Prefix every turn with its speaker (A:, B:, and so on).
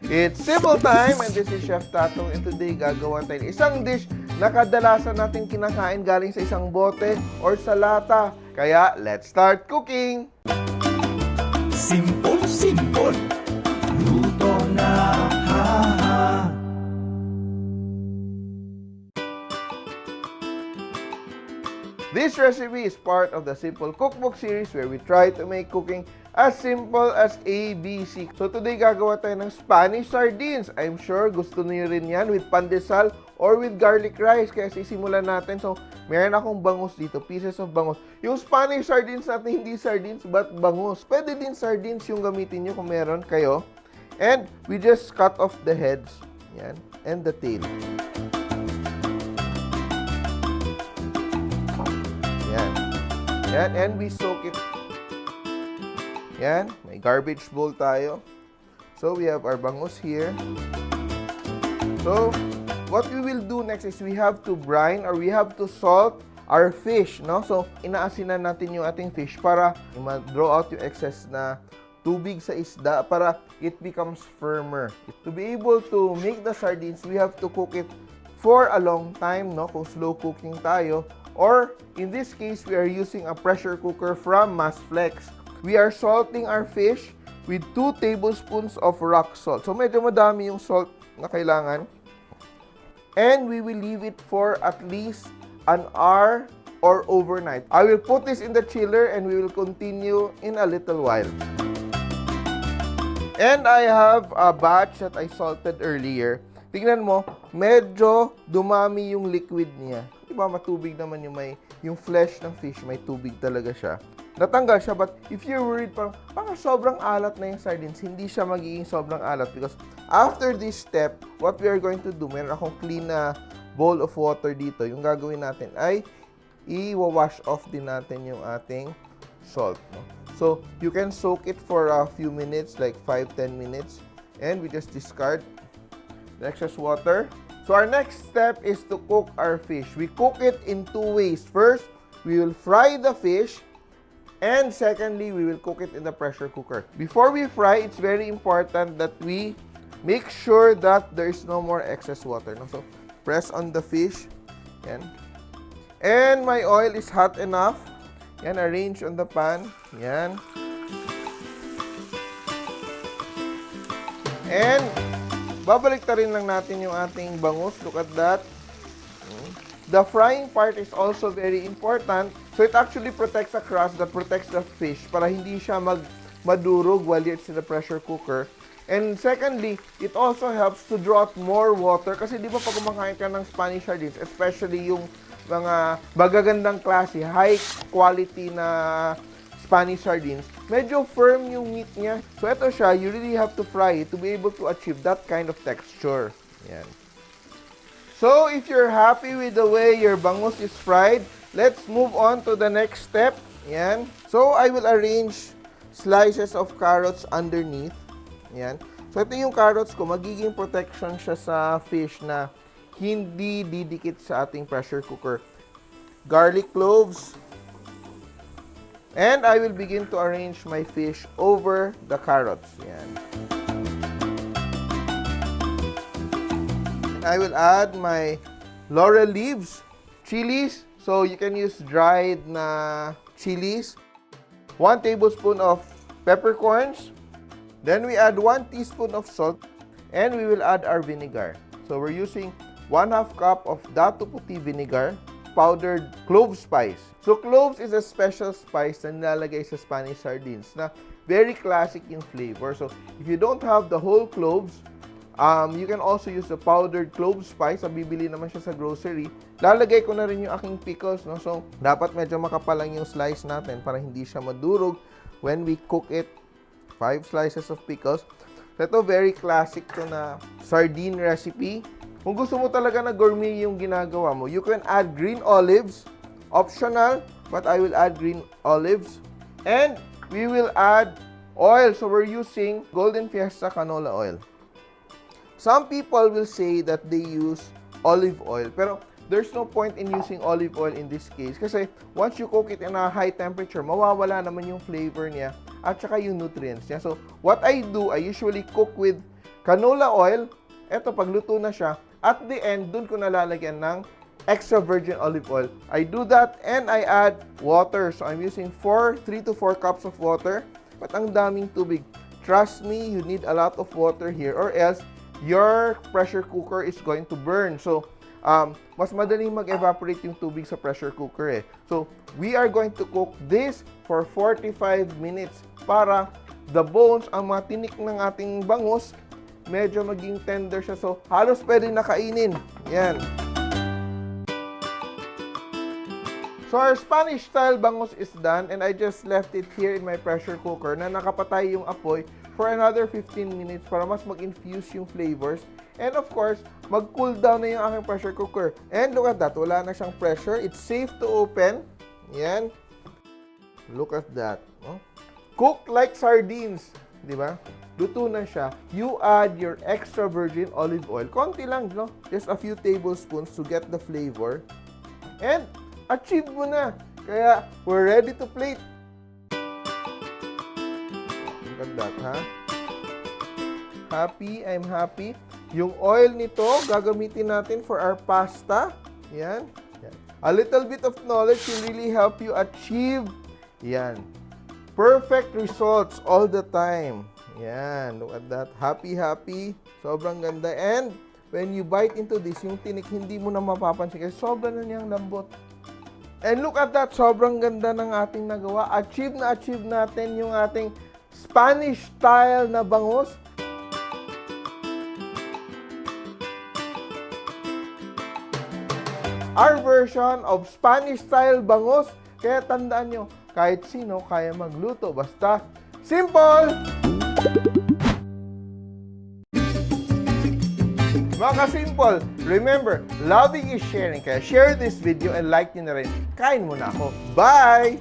A: It's Simpol time and this is Chef Tatong and today gagawa tayo ng isang dish na kadalasan natin kinakain galing sa isang bote or sa lata. Kaya, let's start cooking!
B: Simpol, simpol, luto na ha.
A: This recipe is part of the Simpol Cookbook series where we try to make cooking as simple as ABC. So today gagawa tayo ng Spanish sardines. I'm sure gusto niyo rin yan with pandesal or with garlic rice. Kaya sisimulan natin. So meron akong bangus dito, pieces of bangus. Yung Spanish sardines natin, hindi sardines but bangus. Pwede din sardines yung gamitin nyo kung meron kayo. And we just cut off the heads. Yan. And the tail. Yan. Yan. And we soak it. Yan. May garbage bowl tayo. So, we have our bangus here. So, what we will do next is we have to brine or we have to salt our fish, no? So, inaasinan natin yung ating fish para ma-draw out yung excess na tubig sa isda para it becomes firmer. To be able to make the sardines, we have to cook it for a long time, no? Kung slow cooking tayo. Or, in this case, we are using a pressure cooker from Masflex. We are salting our fish with 2 tablespoons of rock salt. So, medyo madami yung salt na kailangan. And we will leave it for at least an hour or overnight. I will put this in the chiller and we will continue in a little while. And I have a batch that I salted earlier. Tingnan mo, medyo dumami yung liquid niya. Diba matubig naman yung flesh ng fish, may tubig talaga siya. Natanggal siya, but if you're worried parang sobrang alat na yung sardines, hindi siya magiging sobrang alat because after this step, what we are going to do, meron akong clean na bowl of water dito. Yung gagawin natin ay i-wash off din natin yung ating salt. No? So, you can soak it for a few minutes, like 5-10 minutes, and we just discard the excess water. So, our next step is to cook our fish. We cook it in 2 ways. First, we will fry the fish. And secondly, we will cook it in the pressure cooker. Before we fry, it's very important that we make sure that there is no more excess water. No? So, press on the fish. Yan. And my oil is hot enough. Yan, arrange on the pan. Yan. And, babalik ta rin lang natin yung ating bangus. Look at that. The frying part is also very important. So it actually protects the crust that protects the fish para hindi siya madurog while it's in the pressure cooker. And secondly, it also helps to draw out more water kasi di ba pag kumakain ka ng Spanish sardines, especially yung mga magagandang klase, high quality na Spanish sardines, medyo firm yung meat niya. So ito siya, you really have to fry it to be able to achieve that kind of texture. Yan. So, if you're happy with the way your bangus is fried, let's move on to the next step. Yan. So, I will arrange slices of carrots underneath. Yan. So, ito yung carrots ko. Magiging protection siya sa fish na hindi didikit sa ating pressure cooker. Garlic cloves. And I will begin to arrange my fish over the carrots. Yan. I will add my laurel leaves, chilies, so you can use dried na chilies, 1 tablespoon of peppercorns, then we add 1 teaspoon of salt, and we will add our vinegar. So we're using 1/2 cup of dato puti vinegar, powdered clove spice. So cloves is a special spice na nilalagay sa Spanish sardines na very classic in flavor. So if you don't have the whole cloves, you can also use the powdered clove spice. Bibili naman siya sa grocery. Lalagay ko na rin yung aking pickles. No? So, dapat medyo makapal lang yung slice natin para hindi siya madurog when we cook it. 5 slices of pickles. So, ito, very classic to na sardine recipe. Kung gusto mo talaga na gourmet yung ginagawa mo, you can add green olives. Optional, but I will add green olives. And we will add oil. So, we're using Golden Fiesta canola oil. Some people will say that they use olive oil, pero there's no point in using olive oil in this case kasi once you cook it in a high temperature, mawawala naman yung flavor niya at saka yung nutrients niya. So, what I do, I usually cook with canola oil. Ito, pagluto na siya, at the end, dun ko nalalagyan ng extra virgin olive oil. I do that and I add water. So I'm using 3 to 4 cups of water. But ang daming tubig. Trust me, you need a lot of water here or else your pressure cooker is going to burn. So, mas madaling mag-evaporate yung tubig sa pressure cooker eh. So, we are going to cook this for 45 minutes para the bones, ang mga tinik ng ating bangus, medyo maging tender siya. So, halos pwede na kainin. Yan. So, our Spanish-style bangus is done and I just left it here in my pressure cooker na nakapatay yung apoy for another 15 minutes para mas mag-infuse yung flavors. And of course, mag-cool down na yung aking pressure cooker. And look at that, wala na siyang pressure. It's safe to open. Yan. Look at that. Oh. Cook like sardines. Di ba? Luto na siya. You add your extra virgin olive oil. Konti lang, no? Just a few tablespoons to get the flavor. And achieve mo na. Kaya, we're ready to plate. Look at that, ha? Happy, I'm happy. Yung oil nito, gagamitin natin for our pasta. Yan. Yan. A little bit of knowledge will really help you achieve, yan, perfect results all the time. Yan. Look at that. Happy, happy. Sobrang ganda. And, when you bite into this, yung tinik, hindi mo na mapapansin kasi sobrang na niyang lambot. And look at that, sobrang ganda ng ating nagawa. Achieve natin yung ating Spanish style na bangus. Our version of Spanish style bangus. Kaya tandaan nyo, kahit sino kaya magluto. Basta simple! Mga ka-simple, remember, loving is sharing. Kaya share this video and like nyo na rin. Kain mo na ako. Bye!